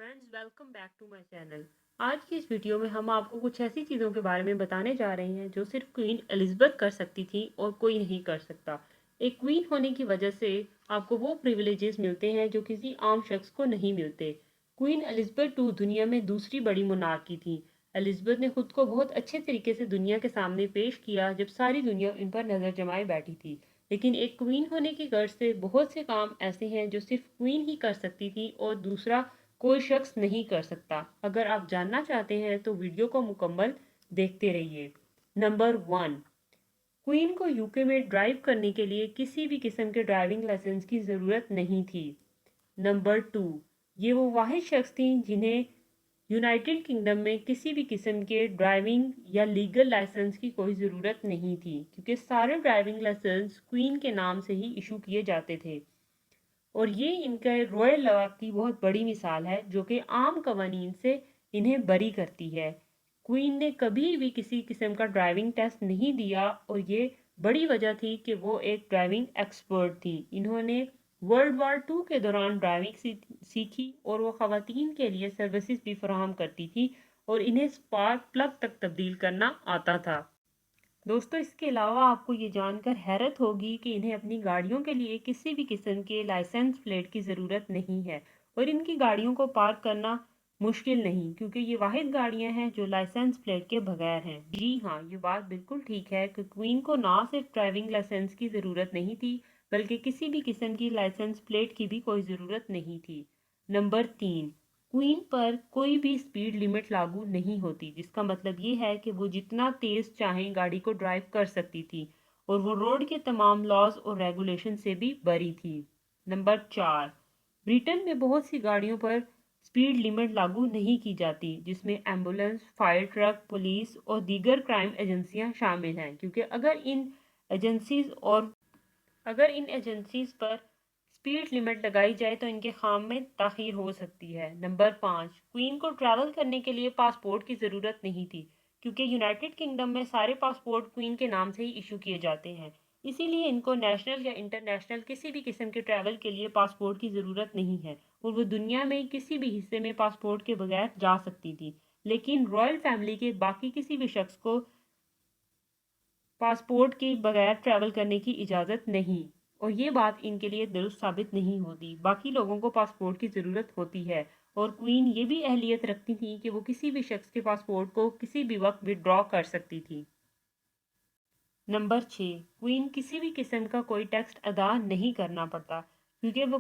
Friends, welcome back to my channel. आज की इस वीडियो में हम आपको कुछ ऐसी चीज़ों के बारे में बताने जा रहे हैं जो सिर्फ क्वीन एलिज़ाबेथ कर सकती थी और कोई नहीं कर सकता। एक क्वीन होने की वजह से आपको वो प्रिविलेजेस मिलते हैं जो किसी आम शख्स को नहीं मिलते। क्वीन एलिज़ाबेथ टू दुनिया में दूसरी बड़ी मोनार्की थी। एलिज़ाबेथ ने खुद को बहुत अच्छे तरीके से दुनिया के सामने पेश किया जब सारी दुनिया इन पर नज़र जमाए बैठी थी। लेकिन एक क्वीन होने की गर्ज से बहुत से काम ऐसे हैं जो सिर्फ क्वीन ही कर सकती थी और दूसरा कोई शख्स नहीं कर सकता। अगर आप जानना चाहते हैं तो वीडियो को मुकम्मल देखते रहिए। नंबर 1, क्वीन को यूके में ड्राइव करने के लिए किसी भी किस्म के ड्राइविंग लाइसेंस की ज़रूरत नहीं थी। नंबर 2, ये वो वाहिद शख्स थी जिन्हें यूनाइटेड किंगडम में किसी भी किस्म के ड्राइविंग या लीगल लाइसेंस की कोई ज़रूरत नहीं थी, क्योंकि सारे ड्राइविंग लाइसेंस क्वीन के नाम से ही इशू किए जाते थे। और ये इनके रॉयल लॉ की बहुत बड़ी मिसाल है जो कि आम कवानीन से इन्हें बरी करती है। क्वीन ने कभी भी किसी किस्म का ड्राइविंग टेस्ट नहीं दिया और ये बड़ी वजह थी कि वो एक ड्राइविंग एक्सपर्ट थी। इन्होंने वर्ल्ड वॉर 2 के दौरान ड्राइविंग सीखी और वो ख़वातीन के लिए सर्विसेज भी फराहम करती थी और इन्हें स्पार्क प्लग तक तब्दील करना आता था। दोस्तों, इसके अलावा आपको ये जानकर हैरत होगी कि इन्हें अपनी गाड़ियों के लिए किसी भी किस्म के लाइसेंस प्लेट की ज़रूरत नहीं है और इनकी गाड़ियों को पार्क करना मुश्किल नहीं, क्योंकि ये वाहिद गाड़ियां हैं जो लाइसेंस प्लेट के बगैर हैं। जी हाँ, ये बात बिल्कुल ठीक है कि क्वीन को ना सिर्फ ड्राइविंग लाइसेंस की ज़रूरत नहीं थी, बल्कि किसी भी किस्म की लाइसेंस प्लेट की भी कोई ज़रूरत नहीं थी। नंबर 3, क्वीन पर कोई भी स्पीड लिमिट लागू नहीं होती, जिसका मतलब ये है कि वो जितना तेज चाहें गाड़ी को ड्राइव कर सकती थी और वो रोड के तमाम लॉज और रेगुलेशन से भी बरी थी। नंबर 4, ब्रिटेन में बहुत सी गाड़ियों पर स्पीड लिमिट लागू नहीं की जाती, जिसमें एम्बुलेंस, फायर ट्रक, पुलिस और दीगर क्राइम एजेंसियां शामिल हैं, क्योंकि अगर इन एजेंसीज पर स्पीड लिमिट लगाई जाए तो इनके काम में ताखीर हो सकती है। नंबर 5, क्वीन को ट्रैवल करने के लिए पासपोर्ट की ज़रूरत नहीं थी, क्योंकि यूनाइटेड किंगडम में सारे पासपोर्ट क्वीन के नाम से ही इशू किए जाते हैं। इसीलिए इनको नेशनल या इंटरनेशनल किसी भी किस्म के ट्रैवल के लिए पासपोर्ट की ज़रूरत नहीं है और वो दुनिया में किसी भी हिस्से में पासपोर्ट के बगैर जा सकती थी। लेकिन रॉयल फैमिली के बाकी किसी भी शख्स को पासपोर्ट के बगैर ट्रैवल करने की इजाज़त नहीं, और ये बात इनके लिए दुरुस्त साबित नहीं होती। बाकी लोगों को पासपोर्ट की ज़रूरत होती है और क्वीन ये भी अहलियत रखती थी कि वो किसी भी शख्स के पासपोर्ट को किसी भी वक्त विड्रॉ कर सकती थी। नंबर 6, क्वीन किसी भी किस्म का कोई टैक्स अदा नहीं करना पड़ता, क्योंकि वो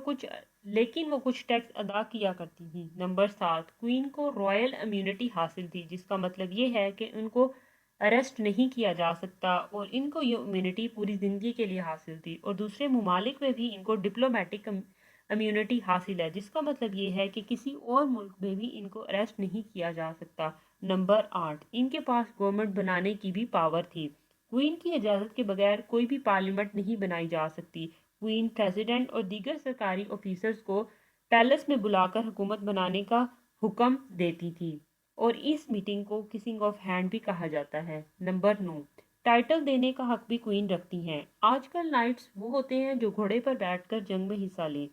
कुछ टैक्स अदा किया करती थी। नंबर 7, क्वीन को रॉयल इम्यूनिटी हासिल थी, जिसका मतलब ये है कि उनको अरेस्ट नहीं किया जा सकता और इनको ये इम्यूनिटी पूरी ज़िंदगी के लिए हासिल थी और दूसरे ममालिक में भी इनको डिप्लोमेटिक इम्यूनिटी हासिल है, जिसका मतलब ये है कि किसी और मुल्क में भी इनको अरेस्ट नहीं किया जा सकता। नंबर 8, इनके पास गवर्नमेंट बनाने की भी पावर थी। क्वीन की इजाज़त के बगैर कोई भी पार्लियामेंट नहीं बनाई जा सकती। क्वीन प्रेसिडेंट और दीगर सरकारी ऑफिसर्स को पैलेस में बुलाकर हुकूमत बनाने का हुक्म देती थी और इस मीटिंग को किसिंग ऑफ हैंड भी कहा जाता है। नंबर 9, टाइटल देने का हक भी क्वीन रखती हैं। आजकल नाइट्स वो होते हैं जो घोड़े पर बैठकर जंग में हिस्सा लें,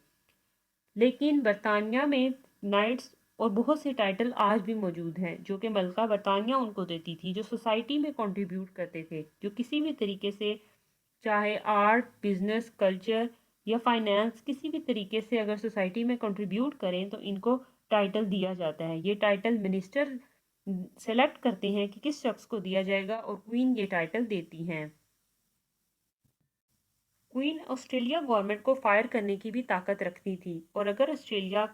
लेकिन बरतानिया में नाइट्स और बहुत से टाइटल आज भी मौजूद हैं जो कि मलका बरतानिया उनको देती थी, जो सोसाइटी में कंट्रीब्यूट करते थे, जो किसी भी तरीके से, चाहे आर्ट, बिजनेस, कल्चर या फाइनेंस, किसी भी तरीके से अगर सोसाइटी में कंट्रीब्यूट करें तो इनको टाइटल दिया जाता है। ये टाइटल मिनिस्टर सेलेक्ट करते हैं कि किस शख्स को दिया जाएगा और क्वीन ये टाइटल देती हैं। क्वीन ऑस्ट्रेलिया गवर्नमेंट को फायर करने की भी ताकत रखती थी और अगर ऑस्ट्रेलिया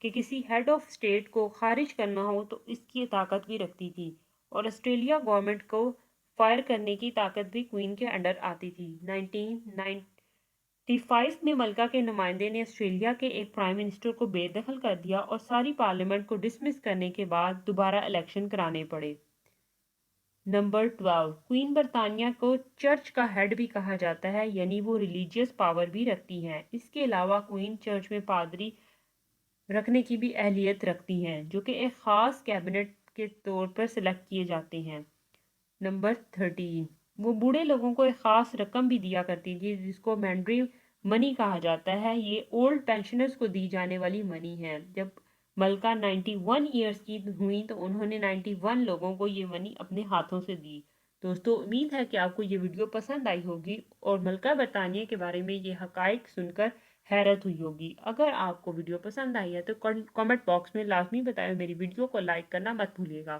के किसी हेड ऑफ स्टेट को खारिज करना हो तो इसकी ताकत भी रखती थी, और ऑस्ट्रेलिया गवर्नमेंट को फायर करने की ताकत भी क्वीन के अंडर आती थी। 1995 में मलका के नुमाइंदे ने ऑस्ट्रेलिया के एक प्राइम मिनिस्टर को बेदखल कर दिया और सारी पार्लियामेंट को डिसमिस करने के बाद दोबारा इलेक्शन कराने पड़े। नंबर 12, क्वीन बरतानिया को चर्च का हेड भी कहा जाता है, यानी वो रिलीजियस पावर भी रखती हैं। इसके अलावा क्वीन चर्च में पादरी रखने की भी अहलियत रखती हैं, जो कि एक ख़ास कैबिनेट के तौर पर सिलेक्ट किए जाते हैं। नंबर 13, वो बूढ़े लोगों को एक ख़ास रकम भी दिया करती थी जिसको मैंड्री मनी कहा जाता है। ये ओल्ड पेंशनर्स को दी जाने वाली मनी है। जब ملکہ 91 ایئرس کی ہوئی تو انہوں نے 91 لوگوں کو یہ منی اپنے ہاتھوں سے دی۔ دوستو امید ہے کہ آپ کو یہ ویڈیو پسند آئی ہوگی اور ملکہ برطانیہ کے بارے میں یہ حقائق سن کر حیرت ہوئی ہوگی۔ اگر آپ کو ویڈیو پسند آئی ہے تو کمنٹ باکس میں لازمی بتائیں، میری ویڈیو کو لائک کرنا مت بھولیے گا۔